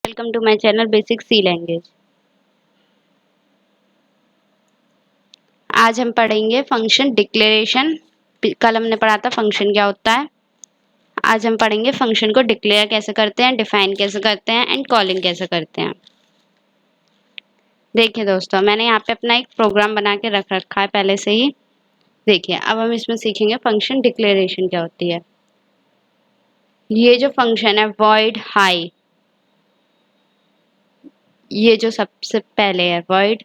Welcome to my channel basic C language. आज हम पढ़ेंगे फंक्शन डिक्लेरेशन। कल हमने पढ़ा था फंक्शन क्या होता है। आज हम पढ़ेंगे फंक्शन को डिक्लेयर कैसे करते हैं, डिफाइन कैसे करते हैं एंड कॉलिंग कैसे करते हैं। देखिए दोस्तों, मैंने यहाँ पे अपना एक प्रोग्राम बना के रख रखा है पहले से ही। देखिए, अब हम इसमें सीखेंगे फंक्शन डिक्लेरेशन क्या होती है। ये जो फंक्शन है वॉइड हाई, ये जो सबसे पहले है वॉइड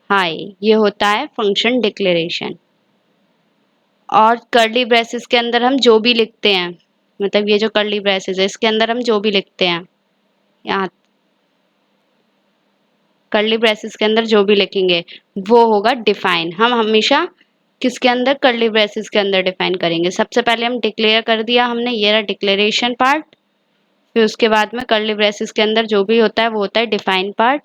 हाई, ये होता है फंक्शन डिक्लेरेशन। और कर्ली ब्रेसेस के अंदर हम जो भी लिखते हैं, मतलब ये जो कर्ली ब्रेसेस है इसके अंदर हम जो भी लिखते हैं, यहाँ कर्ली ब्रेसेस के अंदर जो भी लिखेंगे वो होगा डिफाइन। हम हमेशा किसके अंदर, कर्ली ब्रेसेस के अंदर डिफाइन करेंगे। सबसे पहले हम डिक्लेयर कर दिया हमने, ये रहा डिक्लेरेशन पार्ट। फिर उसके बाद में कर्ली ब्रेसेस के अंदर जो भी होता है वो होता है डिफाइन पार्ट।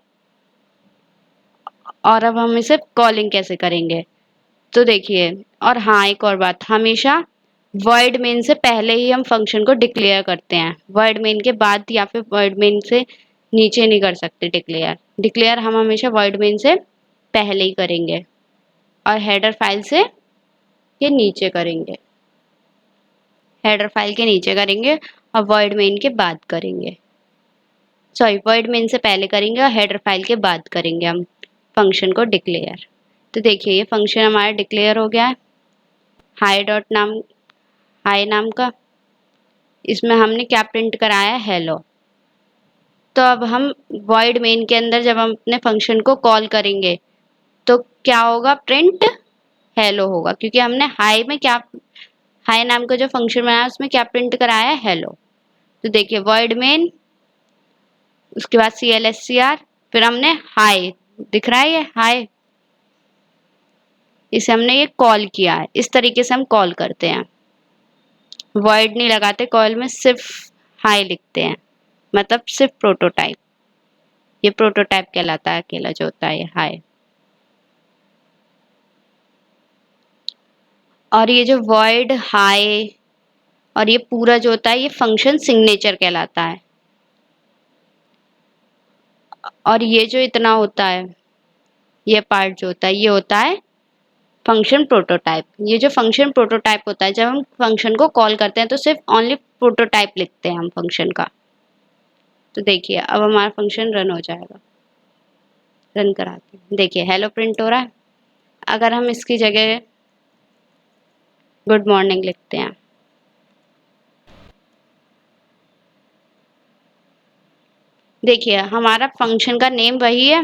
और अब हम इसे कॉलिंग कैसे करेंगे, तो देखिए, और हाँ एक और बात, हमेशा वर्ड मेन से पहले ही हम फंक्शन को डिक्लेयर करते हैं। वर्ड मेन के बाद या फिर वर्ड मेन से नीचे नहीं कर सकते डिक्लेयर। डिक्लेयर हम हमेशा वर्ड मेन से पहले ही करेंगे और हेडर फाइल से के नीचे करेंगे। हेडर फाइल के नीचे करेंगे और वर्ड मेन के बाद करेंगे। सॉरी, वर्ड मेन से पहले करेंगे और हेडर फाइल के बाद करेंगे हम फंक्शन को डिक्लेयर। तो देखिए, ये फंक्शन हमारा डिक्लेयर हो गया है हाई डॉट नाम, हाई नाम का। इसमें हमने क्या प्रिंट कराया है, हेलो। तो अब हम वॉइड मेन के अंदर जब हम अपने फंक्शन को कॉल करेंगे तो क्या होगा, प्रिंट हेलो होगा, क्योंकि हमने हाई में क्या, हाई नाम का जो फंक्शन बनाया उसमें क्या प्रिंट कराया है, हेलो। तो देखिए, वॉइड मेन, उसके बाद CLSCR, फिर हमने हाई, दिख रहा है ये हाई, इसे हमने ये कॉल किया है। इस तरीके से हम कॉल करते हैं, वर्ड नहीं लगाते कॉल में, सिर्फ हाई लिखते हैं, मतलब सिर्फ प्रोटोटाइप। ये प्रोटोटाइप कहलाता है अकेला जो होता है हाई। और ये जो वर्ड हाई और ये पूरा जो होता है ये फंक्शन सिग्नेचर कहलाता है। और ये जो इतना होता है, ये पार्ट जो होता है ये होता है फंक्शन प्रोटोटाइप। ये जो फंक्शन प्रोटोटाइप होता है, जब हम फंक्शन को कॉल करते हैं तो सिर्फ ओनली प्रोटोटाइप लिखते हैं हम फंक्शन का। तो देखिए, अब हमारा फंक्शन रन हो जाएगा। रन कराते हैं, देखिए हेलो प्रिंट हो रहा है। अगर हम इसकी जगह गुड मॉर्निंग लिखते हैं, देखिए हमारा फंक्शन का नेम वही है,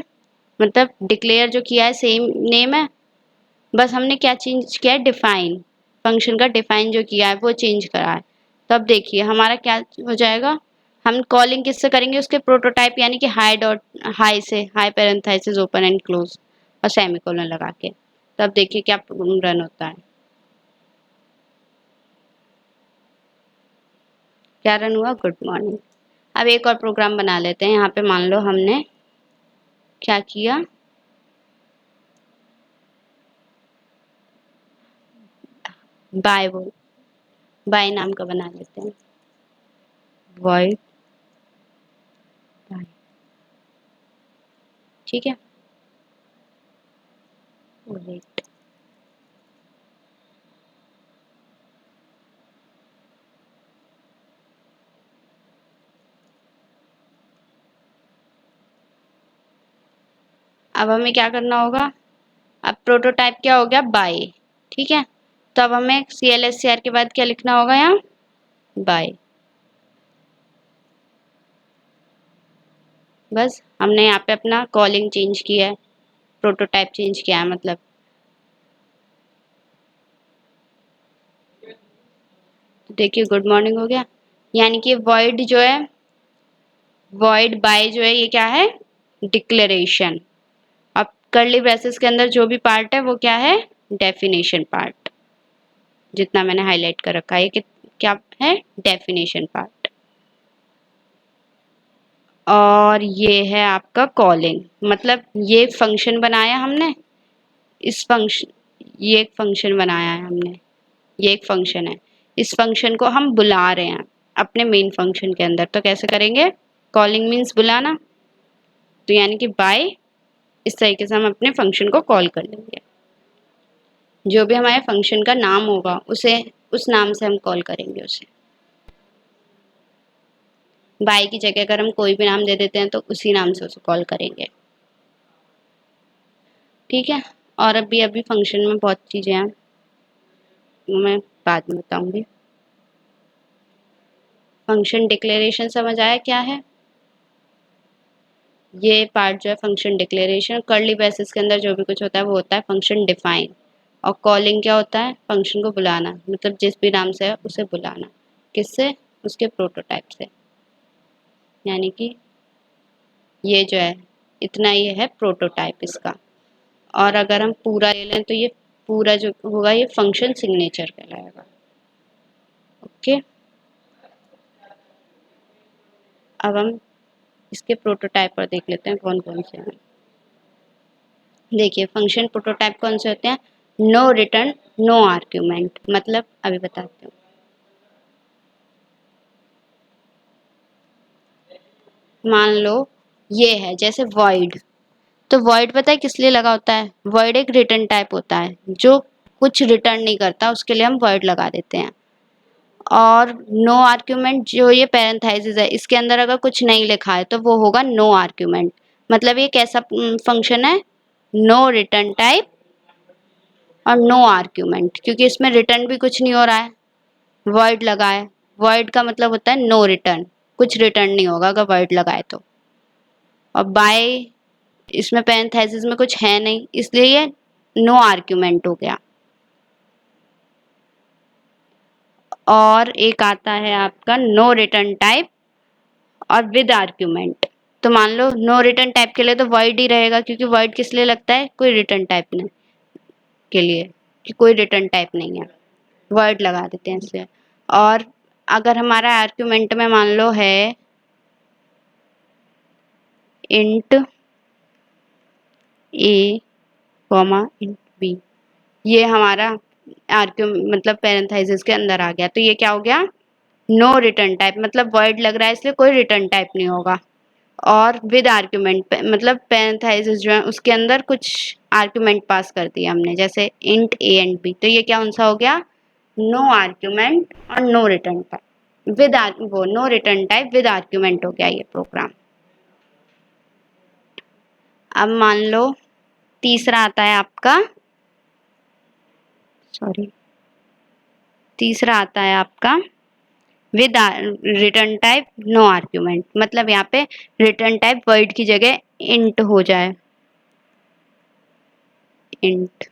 मतलब डिक्लेयर जो किया है सेम नेम है, बस हमने क्या चेंज किया है, डिफाइन। फंक्शन का डिफाइन जो किया है वो चेंज करा है। तो अब देखिए हमारा क्या हो जाएगा, हम कॉलिंग किससे करेंगे, उसके प्रोटोटाइप यानी कि हाई डॉट, हाई से, high parenthesis open and close और सेमीकोलन लगा के। तो अब देखिए क्या रन होता है, क्या रन हुआ, गुड मॉर्निंग। अब एक और प्रोग्राम बना लेते हैं। यहाँ पे मान लो हमने क्या किया, बाय, वो बाय नाम का बना लेते हैं, वॉइड बाय, ठीक है। वेट, अब हमें क्या करना होगा, अब प्रोटोटाइप क्या हो गया, बाय, ठीक है। तो अब हमें CLSCR के बाद क्या लिखना होगा, यहाँ बाय। बस हमने यहाँ पे अपना कॉलिंग चेंज किया है, प्रोटोटाइप चेंज किया है मतलब। तो देखिए गुड मॉर्निंग हो गया, यानी कि वॉइड जो है, वॉइड बाय जो है ये क्या है, डिक्लेरेशन। अब कर्ली ब्रेसेस के अंदर जो भी पार्ट है वो क्या है, डेफिनेशन पार्ट। जितना मैंने हाईलाइट कर रखा है ये क्या है, डेफिनेशन पार्ट। और ये है आपका कॉलिंग, मतलब ये फंक्शन बनाया हमने, इस फंक्शन, ये एक फंक्शन बनाया है हमने, ये एक फंक्शन है, इस फंक्शन को हम बुला रहे हैं अपने मेन फंक्शन के अंदर। तो कैसे करेंगे, कॉलिंग मीन्स बुलाना, तो यानी कि बाय इस तरीके से हम अपने फंक्शन को कॉल कर लेंगे। जो भी हमारे फंक्शन का नाम होगा उसे उस नाम से हम कॉल करेंगे उसे। बाय की जगह अगर हम कोई भी नाम दे देते हैं तो उसी नाम से उसे कॉल करेंगे। ठीक है, और अभी अभी फंक्शन में बहुत चीज़ें हैं, मैं बाद में बताऊंगी। फंक्शन डिक्लेरेशन समझ आया क्या है? ये पार्ट जो है फंक्शन डिक्लेरेशन, कर्ली ब्रेसेस के अंदर जो भी कुछ होता है वो होता है फंक्शन डिफाइन। और कॉलिंग क्या होता है? फंक्शन को बुलाना, मतलब जिस भी नाम से है उसे बुलाना। किससे? उसके प्रोटोटाइप से। यानी कि ये जो है इतना ये है प्रोटोटाइप इसका। और अगर हम पूरा ले लें तो ये पूरा जो होगा ये फंक्शन सिग्नेचर कहलाएगा। ओके, अब हम इसके प्रोटोटाइप पर देख लेते हैं कौन कौन से हैं। देखिए फंक्शन प्रोटोटाइप कौन से होते हैं? नो रिटर्न नो आर्ग्यूमेंट, मतलब अभी बताती हूँ। मान लो ये है जैसे void, तो void पता है किस लिए लगा होता है? void एक रिटर्न टाइप होता है जो कुछ रिटर्न नहीं करता, उसके लिए हम void लगा देते हैं। और नो आर्ग्यूमेंट जो ये पैरेंथेसिस है इसके अंदर अगर कुछ नहीं लिखा है तो वो होगा नो आर्ग्यूमेंट। मतलब ये कैसा फंक्शन है? नो रिटर्न टाइप और नो आर्ग्यूमेंट, क्योंकि इसमें रिटर्न भी कुछ नहीं हो रहा है, void लगा है। void का मतलब होता है नो रिटर्न, कुछ रिटर्न नहीं होगा अगर void लगाए तो। और बाय इसमें पैरेंथेसिस में कुछ है नहीं, इसलिए ये नो आर्ग्यूमेंट हो गया। और एक आता है आपका नो रिटर्न टाइप और विद आर्ग्यूमेंट। तो मान लो नो रिटर्न टाइप के लिए तो void ही रहेगा, क्योंकि void किस लिए लगता है? कोई रिटर्न टाइप नहीं के लिए, कि कोई रिटर्न टाइप नहीं है, void लगा देते हैं इससे। और अगर हमारा आर्ग्यूमेंट में मान लो है इंट ए कॉमा इंट बी, ये हमारा आर्ग्यू मतलब पैरेंथेसिस के अंदर आ गया, तो ये क्या हो गया? नो रिटर्न टाइप, मतलब void लग रहा है इसलिए कोई रिटर्न टाइप नहीं होगा। और विद आर्ग्यूमेंट मतलब पैरेंथेसिस जो है उसके अंदर कुछ आर्ग्यूमेंट पास कर दिया हमने, जैसे इंट ए एंड बी, तो ये क्या उनसा हो गया? नो आर्ग्यूमेंट और नो रिटर्न टाइप विद वो no return type with argument हो गया ये प्रोग्राम। अब मान लो तीसरा आता है आपका, सॉरी, तीसरा आता है आपका with return type no argument, मतलब यहाँ पे रिटर्न टाइप वर्ड की जगह इंट हो जाए, इंट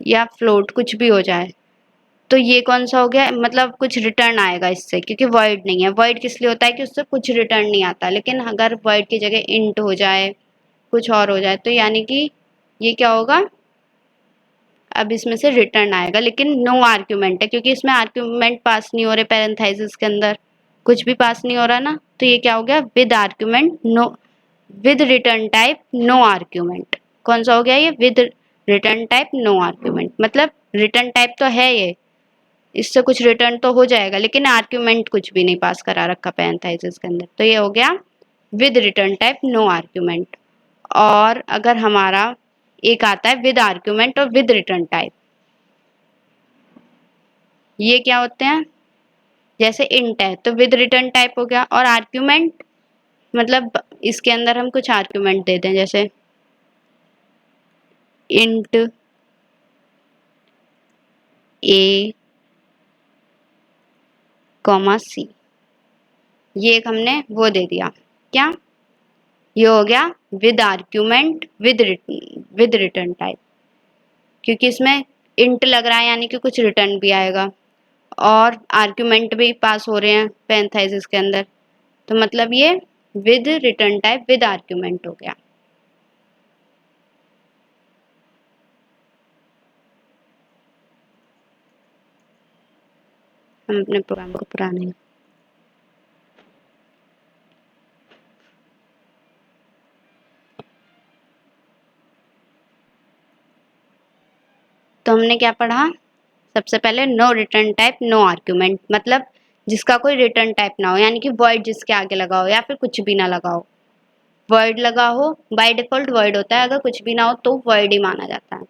या फ्लोट कुछ भी हो जाए, तो ये कौन सा हो गया? मतलब कुछ रिटर्न आएगा इससे, क्योंकि void नहीं है। void किस लिए होता है? कि उससे कुछ रिटर्न नहीं आता। लेकिन अगर void की जगह इंट हो जाए, कुछ और हो जाए, तो यानी कि ये क्या होगा? अब इसमें से रिटर्न आएगा, लेकिन नो आर्ग्यूमेंट है, क्योंकि इसमें आर्ग्यूमेंट पास नहीं हो रहे, पैरेंथेसिस के अंदर कुछ भी पास नहीं हो रहा ना, तो ये क्या हो गया? With argument no, with return type no argument. कौन सा हो गया ये? With return type no argument, मतलब रिटर्न टाइप तो है ये, इससे कुछ रिटर्न तो हो जाएगा, लेकिन आर्ग्यूमेंट कुछ भी नहीं पास करा रखा पैरेंथेसिस के अंदर, तो ये हो गया with return type no argument. और अगर हमारा एक आता है विद आर्ग्यूमेंट और विद रिटर्न टाइप, ये क्या होते हैं? जैसे इंट है तो विद रिटर्न टाइप हो गया, और आर्ग्यूमेंट मतलब इसके अंदर हम कुछ आर्ग्यूमेंट देते हैं, जैसे इंट ए कॉमा सी, ये एक हमने वो दे दिया, क्या? ये हो गया with argument with return type, क्योंकि इसमें इंट लग रहा है यानी कि कुछ रिटर्न भी आएगा, और आर्ग्यूमेंट भी पास हो रहे हैं पैरेंथेसिस के अंदर, तो मतलब ये with return type with argument हो गया। हम अपने प्रोग्राम को पुराने तो हमने क्या पढ़ा? सबसे पहले no return type no argument, मतलब जिसका कोई रिटर्न टाइप ना हो, यानी कि वर्ड जिसके आगे लगा हो या फिर कुछ भी ना लगा हो। वर्ड लगा हो, बाय डिफॉल्ट वर्ड होता है, अगर कुछ भी ना हो तो वर्ड ही माना जाता है।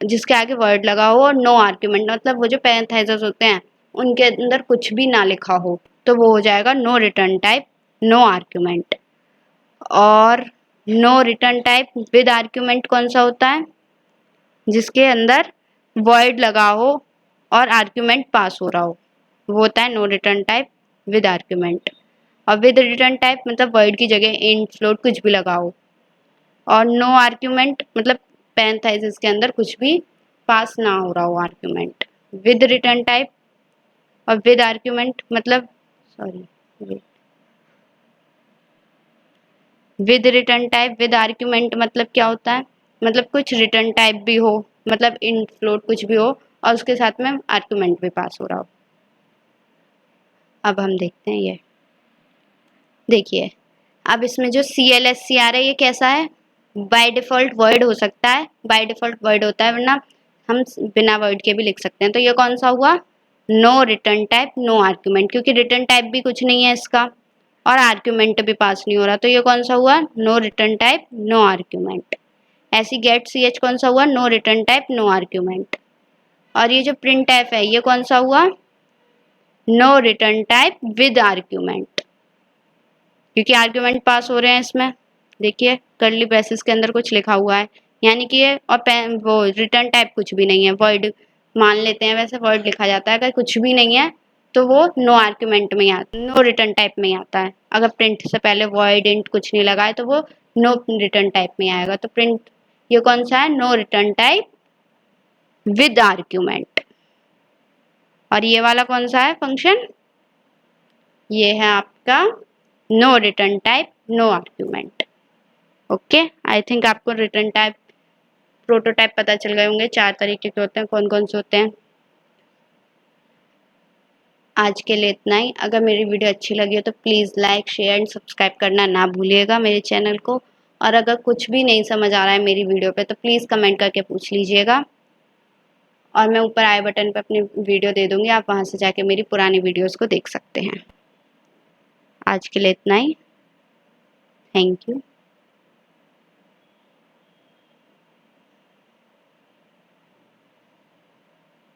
जिसके आगे वर्ड लगा हो और नो आर्ग्यूमेंट, मतलब वो जो पैरेंथेसिस होते हैं उनके अंदर कुछ भी ना लिखा हो तो वो हो जाएगा no return type, no argument. और no return type with argument कौन सा होता है? जिसके अंदर वर्ड लगा हो और आर्ग्यूमेंट पास हो रहा हो, वो होता है no return type with argument. और विद रिटर्न टाइप मतलब वर्ड की जगह इंट, फ्लोट कुछ भी लगा हो। और नो आर्ग्यूमेंट मतलब पैरेंथेसिस के अंदर कुछ भी पास ना हो रहा हो आर्ग्यूमेंट। विद रिटर्न टाइप और विद आर्ग्यूमेंट मतलब, sorry, with return type with argument मतलब क्या होता है? मतलब कुछ रिटर्न टाइप भी हो, मतलब इन फ्लोट कुछ भी हो और उसके साथ में आर्ग्यूमेंट भी पास हो रहा हो। अब हम देखते हैं ये, देखिए अब इसमें जो CLSC आ रहा है ये कैसा है? बाय डिफॉल्ट वर्ड हो सकता है, बाय डिफॉल्ट वर्ड होता है, वरना हम बिना वर्ड के भी लिख सकते हैं। तो ये कौन सा हुआ? No return type no argument, क्योंकि रिटर्न टाइप भी कुछ नहीं है इसका और आर्ग्यूमेंट भी पास नहीं हो रहा, तो ये कौन सा हुआ? No return type no argument. ऐसी गेट CH कौन सा हुआ? No return type no argument. और ये जो प्रिंट टाइप है ये कौन सा हुआ? No return type with argument, क्योंकि आर्ग्यूमेंट पास हो रहे हैं इसमें। देखिए कर्ली ब्रेसेस के अंदर कुछ लिखा हुआ है, यानी कि ये और वो रिटर्न टाइप कुछ भी नहीं है, वर्ड मान लेते हैं, वैसे वर्ड लिखा जाता है, अगर कुछ भी नहीं है तो वो नो आर्ग्यूमेंट में ही आता, नो रिटर्न टाइप में ही आता है। अगर प्रिंट से पहले वर्ड इंट कुछ नहीं लगा है तो वो नो रिटर्न टाइप में आएगा। तो प्रिंट ये कौन सा है? No return type with argument. और ये वाला कौन सा है फंक्शन? ये है आपका no return type no argument. Okay, I think आपको रिटर्न टाइप प्रोटोटाइप पता चल गए होंगे, 4 तरीके के होते हैं, कौन कौन से होते हैं। आज के लिए इतना ही। अगर मेरी वीडियो अच्छी लगी हो तो please like share and subscribe करना ना भूलिएगा मेरे चैनल को। और अगर कुछ भी नहीं समझ आ रहा है मेरी वीडियो पे तो प्लीज़ कमेंट करके पूछ लीजिएगा, और मैं ऊपर आई बटन पे अपनी वीडियो दे दूँगी, आप वहाँ से जाके मेरी पुरानी वीडियोज़ को देख सकते हैं। आज के लिए इतना ही। Thank you.